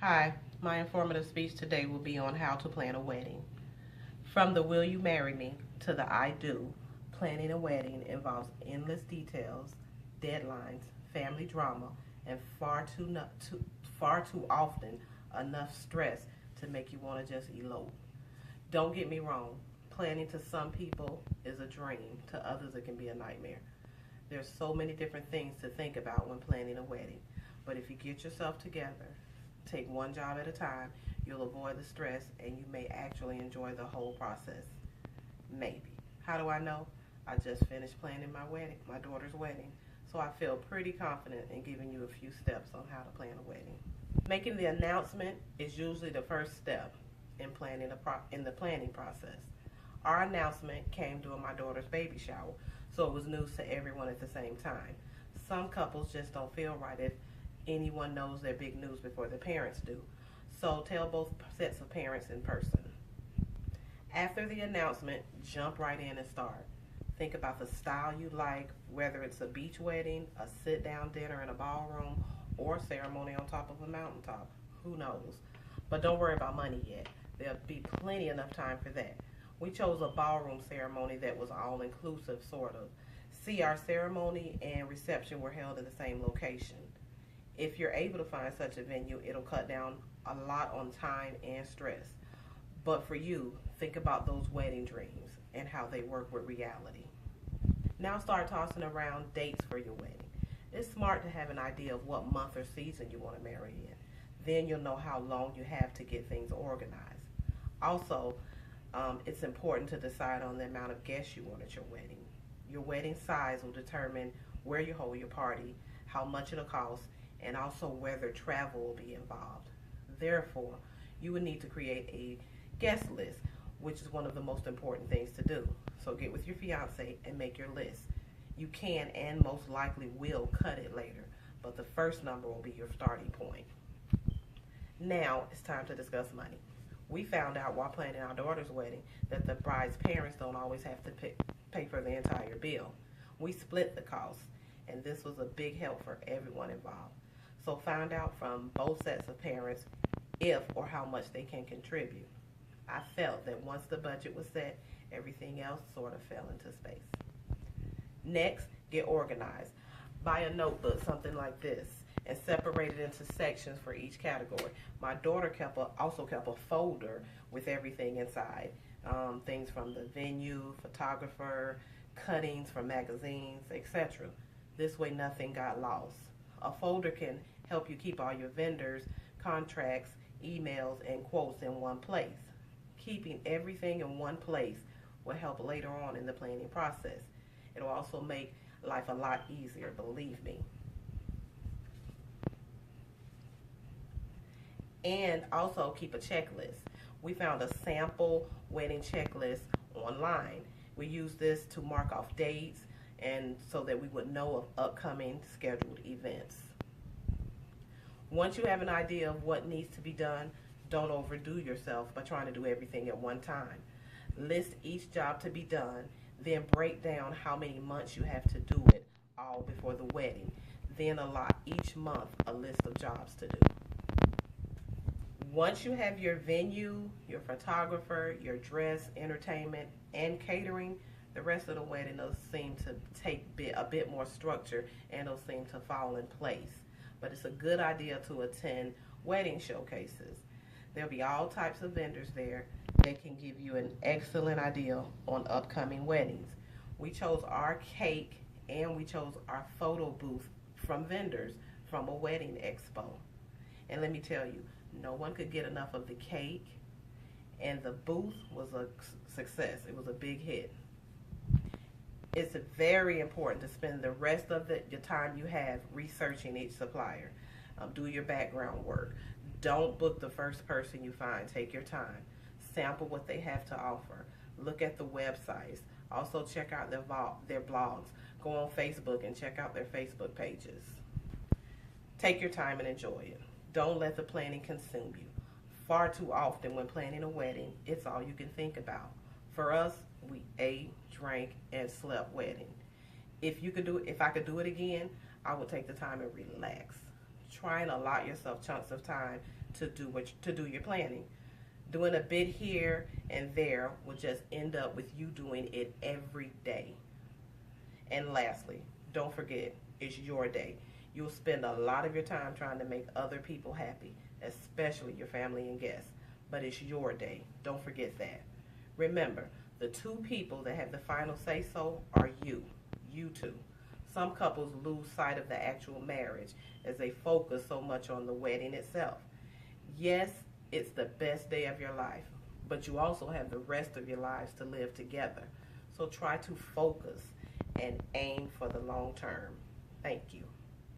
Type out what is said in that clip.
Hi, my informative speech today will be on how to plan a wedding. From the will you marry me to the I do, planning a wedding involves endless details, deadlines, family drama, and far too often enough stress to make you want to just elope. Don't get me wrong, planning to some people is a dream, to others it can be a nightmare. There's so many different things to think about when planning a wedding. But if you get yourself together, take one job at a time, you'll avoid the stress and you may actually enjoy the whole process. Maybe. How do I know? I just finished planning my daughter's wedding, so I feel pretty confident in giving you a few steps on how to plan a wedding. Making the announcement is usually the first step in the planning process. Our announcement came during my daughter's baby shower, so it was news to everyone at the same time. Some couples just don't feel right if anyone knows their big news before the parents do. So tell both sets of parents in person. After the announcement, jump right in and start. Think about the style you like, whether it's a beach wedding, a sit down dinner in a ballroom, or ceremony on top of a mountaintop. Who knows? But don't worry about money yet. There'll be plenty enough time for that. We chose a ballroom ceremony that was all inclusive, sort of. See, our ceremony and reception were held in the same location. If you're able to find such a venue, it'll cut down a lot on time and stress. But for you, think about those wedding dreams and how they work with reality. Now start tossing around dates for your wedding. It's smart to have an idea of what month or season you want to marry in. Then you'll know how long you have to get things organized. Also, it's important to decide on the amount of guests you want at your wedding. Your wedding size will determine where you hold your party, how much it'll cost, and also whether travel will be involved. Therefore, you would need to create a guest list, which is one of the most important things to do. So get with your fiance and make your list. You can and most likely will cut it later, but the first number will be your starting point. Now it's time to discuss money. We found out while planning our daughter's wedding that the bride's parents don't always have to pay for the entire bill. We split the cost, and this was a big help for everyone involved. So find out from both sets of parents if or how much they can contribute. I felt that once the budget was set, everything else sort of fell into space. Next, get organized. Buy a notebook, something like this, and separate it into sections for each category. My daughter also kept a folder with everything inside. Things from the venue, photographer, cuttings from magazines, etc. This way nothing got lost. A folder can help you keep all your vendors, contracts, emails, and quotes in one place. Keeping everything in one place will help later on in the planning process. It'll also make life a lot easier, believe me. And also keep a checklist. We found a sample wedding checklist online. We use this to mark off dates and so that we would know of upcoming scheduled events. Once you have an idea of what needs to be done, don't overdo yourself by trying to do everything at one time. List each job to be done, then break down how many months you have to do it all before the wedding. Then allot each month a list of jobs to do. Once you have your venue, your photographer, your dress, entertainment, and catering, the rest of the wedding will seem to take a bit more structure and it'll seem to fall in place. But it's a good idea to attend wedding showcases. There'll be all types of vendors there that can give you an excellent idea on upcoming weddings. We chose our cake and we chose our photo booth from vendors from a wedding expo. And let me tell you, no one could get enough of the cake, and the booth was a success. It was a big hit. It's very important to spend the rest of your time you have researching each supplier. Do your background work. Don't book the first person you find. Take your time. Sample what they have to offer. Look at the websites. Also check out their blogs. Go on Facebook and check out their Facebook pages. Take your time and enjoy it. Don't let the planning consume you. Far too often when planning a wedding, it's all you can think about. For us, we ate, drank, and slept wedding. If I could do it again, I would take the time and relax. try and allot yourself chunks of time to do your planning. Doing a bit here and there will just end up with you doing it every day. And lastly, don't forget, it's your day. You'll spend a lot of your time trying to make other people happy, especially your family and guests. But it's your day. Don't forget that. Remember, the two people that have the final say so are you two. Some couples lose sight of the actual marriage as they focus so much on the wedding itself. Yes, it's the best day of your life, but you also have the rest of your lives to live together. So try to focus and aim for the long term. Thank you.